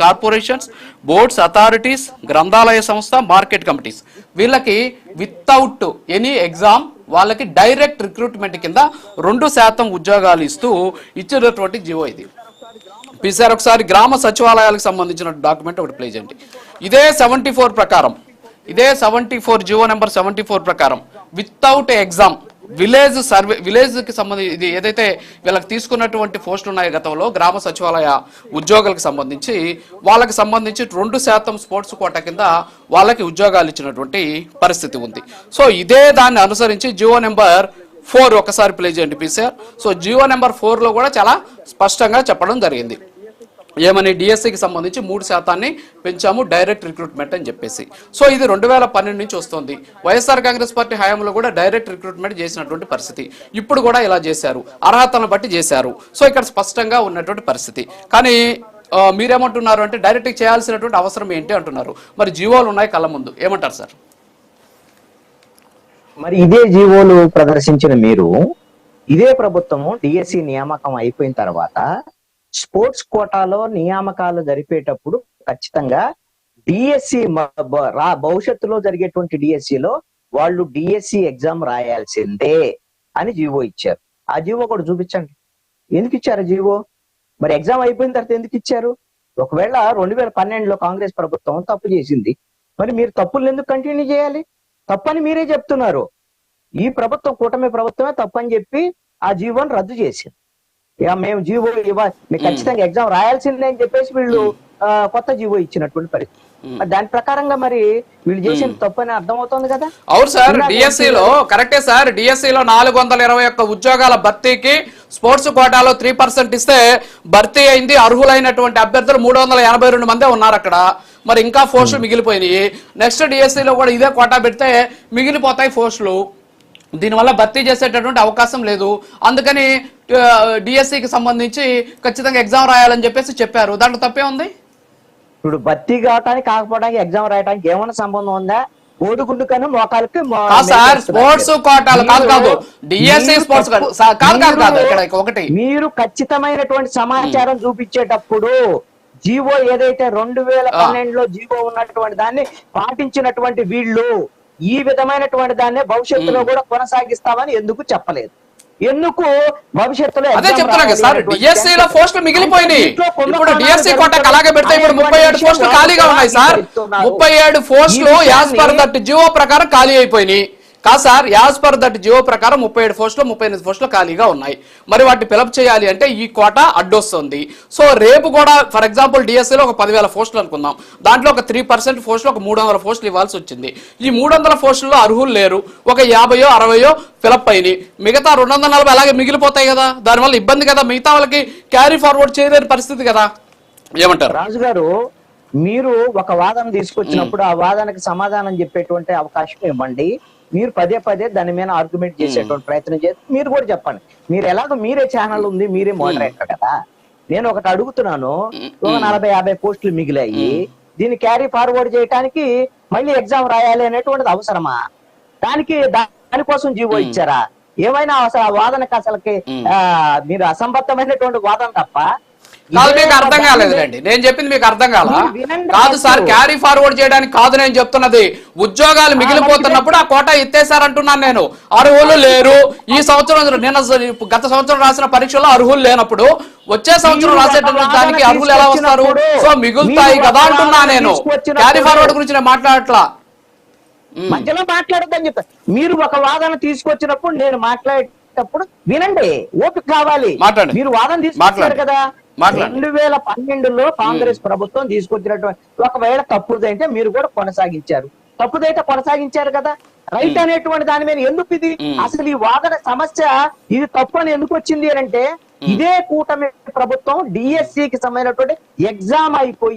Corporations, boards, authorities, గ్రంథాలయ సంస్థ, market committees వీళ్ళకి వితౌట్ ఎనీ ఎగ్జామ్ వాళ్ళకి డైరెక్ట్ రిక్రూట్మెంట్ కింద 2% ఉద్యోగాలు ఇస్తూ ఇచ్చినటువంటి జీవో ఇది. పిసార్ ఒకసారి గ్రామ సచివాలయాలకు సంబంధించిన డాక్యుమెంట్ ఒకటి ప్లే చేయండి. ఇదే 74 ప్రకారం, ఇదే 74 జీవో నెంబర్ 74 ప్రకారం వితౌట్ ఎగ్జామ్ విలేజ్కి సంబంధించి ఇది ఏదైతే వీళ్ళకి తీసుకున్నటువంటి పోస్టులు ఉన్నాయో గతంలో గ్రామ సచివాలయ ఉద్యోగులకు సంబంధించి వాళ్ళకి సంబంధించి 2% స్పోర్ట్స్ కోటా కింద వాళ్ళకి ఉద్యోగాలు ఇచ్చినటువంటి పరిస్థితి ఉంది. సో ఇదే దాన్ని అనుసరించి జియో నెంబర్ 4 ఒకసారి ప్లే చేయండి పీసీఆర్. సో జియో నెంబర్ 4లో కూడా చాలా స్పష్టంగా చెప్పడం జరిగింది. ఏమని డిఎస్సికి సంబంధించి 3% పెంచాము డైరెక్ట్ రిక్రూట్మెంట్ అని చెప్పేసి. సో ఇది 2012 నుంచి వస్తుంది. వైఎస్ఆర్ కాంగ్రెస్ పార్టీ హయాంలో కూడా డైరెక్ట్ రిక్రూట్మెంట్ చేసినటువంటి పరిస్థితి. ఇప్పుడు కూడా ఇలా చేశారు, అర్హతలను బట్టి చేశారు. సో ఇక్కడ స్పష్టంగా ఉన్నటువంటి పరిస్థితి. కానీ మీరేమంటున్నారు అంటే డైరెక్ట్ చేయాల్సినటువంటి అవసరం ఏంటి అంటున్నారు. మరి జీవోలు ఉన్నాయి కళ్ళ ముందు, ఏమంటారు సార్? మరి ఇదే జీవోలు ప్రదర్శించిన మీరు ఇదే ప్రభుత్వము డిఎస్సి నియామకం అయిపోయిన తర్వాత స్పోర్ట్స్ కోటాలో నియామకాలు జరిపేటప్పుడు ఖచ్చితంగా డిఎస్సి భవిష్యత్తులో జరిగేటువంటి డిఎస్సిలో వాళ్ళు డిఎస్సి ఎగ్జామ్ రాయాల్సిందే అని జీవో ఇచ్చారు. ఆ జీవో కూడా చూపించండి. ఎందుకు ఇచ్చారు జీవో? మరి ఎగ్జామ్ అయిపోయిన తర్వాత ఎందుకు ఇచ్చారు? ఒకవేళ 2012లో కాంగ్రెస్ ప్రభుత్వం తప్పు చేసింది, మరి మీరు తప్పులు ఎందుకు కంటిన్యూ చేయాలి? తప్పని మీరే చెప్తున్నారు. ఈ ప్రభుత్వం కూటమి ప్రభుత్వమే తప్పని చెప్పి ఆ జీవోని రద్దు చేసింది. మేము జీవో మీకు ఖచ్చితంగా ఎగ్జామ్ రాయాల్సిందే అని చెప్పేసి వీళ్ళు కొత్త జీవో ఇచ్చినటువంటి పరిస్థితి. దాని ప్రకారంగా మరి వీళ్ళు చేసిన తప్పు అని అర్థమవుతుంది కదా. అవును సార్, డిఎస్సిలో కరెక్టే సార్. డిఎస్సిలో 421 ఉద్యోగాల భర్తీకి స్పోర్ట్స్ కోటాలో 3% ఇస్తే భర్తీ అయింది. అర్హులైనటువంటి అభ్యర్థులు 382 మందే ఉన్నారు అక్కడ. మరి ఇంకా పోస్టులు మిగిలిపోయినాయి. నెక్స్ట్ డిఎస్సిలో కూడా ఇదే కోటా పెడితే మిగిలిపోతాయి పోస్టులు. దీనివల్ల భర్తీ చేసేటటువంటి అవకాశం లేదు. అందుకని డిఎస్సికి సంబంధించి ఖచ్చితంగా ఎగ్జామ్ రాయాలని చెప్పేసి చెప్పారు. దాంట్లో తప్పే ఉంది. ఇప్పుడు భర్తీ కావటానికి కాకపోవడానికి ఎగ్జామ్ రాయడానికి ఏమైనా సంబంధం ఉందా? ఓడుగుండు కానీ మోకాలకి సార్ స్పోర్ట్స్ కోటాలు కాదు, డిఎస్సి స్పోర్ట్స్ కాదు. ఇక్కడ ఒకటి మీరు ఖచ్చితమైనటువంటి సమాచారం చూపించేటప్పుడు జీవో ఏదైతే 2012లో జీవో ఉన్నటువంటి దాన్ని పాటించినటువంటి వీళ్ళు ఈ విధమైనటువంటి దాన్ని భవిష్యత్తులో కూడా కొనసాగిస్తామని ఎందుకు చెప్పలేదు? ఎందుకు భవిష్యత్తులో అదే చెప్తున్నా సార్. డిఎస్సిలో పోస్టులు మిగిలిపోయినాయి. ఇప్పుడు డిఎస్సి కోటాకు అలాగే పెడితే ఇప్పుడు 37 పోస్టులు ఖాళీగా ఉన్నాయి సార్. 37 పోస్టులు యాజ్ పర్ దట్ జియో ప్రకారం ఖాళీ అయిపోయినాయి. కాదు sir, as per that GO ప్రకారం 37 పోస్టులు 38 పోస్టులు ఖాళీగా ఉన్నాయి. మరి వాటిని ఫిలప్ చేయాలి అంటే ఈ కోట అడ్డొస్తుంది. సో రేపు కూడా ఫర్ ఎగ్జాంపుల్ డిఎస్సిలో ఒక 10,000 పోస్టులు అనుకుందాం. దాంట్లో ఒక 3% పోస్టులు ఒక 300 పోస్టులు ఇవ్వాల్సి వచ్చింది. ఈ 300 పోస్టుల్లో అర్హులు లేరు. ఒక 50 60 ఫిలప్ అయినాయి. మిగతా 240 అలాగే మిగిలిపోతాయి కదా. దానివల్ల ఇబ్బంది కదా, మిగతా వాళ్ళకి క్యారీ ఫార్వర్డ్ చేయలేని పరిస్థితి కదా. ఏమంటారు రాజు గారు? మీరు ఒక వాదన తీసుకొచ్చినప్పుడు ఆ వాదనకి సమాధానం చెప్పేటువంటి అవకాశం ఇవ్వండి. మీరు పదే పదే దాని మీద ఆర్గ్యుమెంట్ చేసేటువంటి ప్రయత్నం చేసి మీరు కూడా చెప్పండి. మీరు ఎలాగో మీరే ఛానల్ ఉంది, మీరే మోడరేటర్ కదా. నేను ఒకటి అడుగుతున్నాను, ఒక 40-50 పోస్టులు మిగిలాయి. దీన్ని క్యారీ ఫార్వర్డ్ చేయడానికి మళ్ళీ ఎగ్జామ్ రాయాలి అనేటువంటిది అవసరమా? దానికోసం జీవో ఇచ్చారా? ఏమైనా అసలు ఆ వాదనకి అసలుకి మీరు అసంబద్ధమైనటువంటి వాదన తప్ప కాదు. మీకు అర్థం కాలేదులేండి, నేను చెప్పింది మీకు అర్థం కాదు సార్. క్యారీ ఫార్వర్డ్ చేయడానికి కాదు నేను చెప్తున్నది. ఉద్యోగాలు మిగిలిపోతున్నప్పుడు ఆ కోటా ఎత్తేసారంటున్నాను నేను. అర్హులు లేరు. ఈ సంవత్సరం నేను గత సంవత్సరం రాసిన పరీక్షలో అర్హులు లేనప్పుడు వచ్చే సంవత్సరం రాసేటటువంటి దానికి అర్హులు ఎలా వస్తారు? సో మిగులుతాయి కదా అంటున్నా నేను. క్యారీ ఫార్వర్డ్ గురించి నేను మాట్లాడట్లా. మధ్యలో మాట్లాడద్దని చెప్పా. మీరు ఒక వాదన తీసుకొచ్చినప్పుడు నేను మాట్లాడేటప్పుడు వినండి, ఓపిక కావాలి. మీరు వాదన తీసుకొచ్చారు కదా 2012లో కాంగ్రెస్ ప్రభుత్వం తీసుకొచ్చినటువంటి, ఒకవేళ తప్పుదైతే మీరు కూడా కొనసాగించారు. తప్పుదైతే కొనసాగించారు కదా. రైట్ అనేటువంటి దాని మీద ఎందుకు ఇది అసలు ఈ వాదన సమస్య ఇది తప్పు అని ఎందుకు వచ్చింది అంటే ఇదే కూటమి ప్రభుత్వం డిఎస్సికి సంబంధించినటువంటి ఎగ్జామ్ అయిపోయి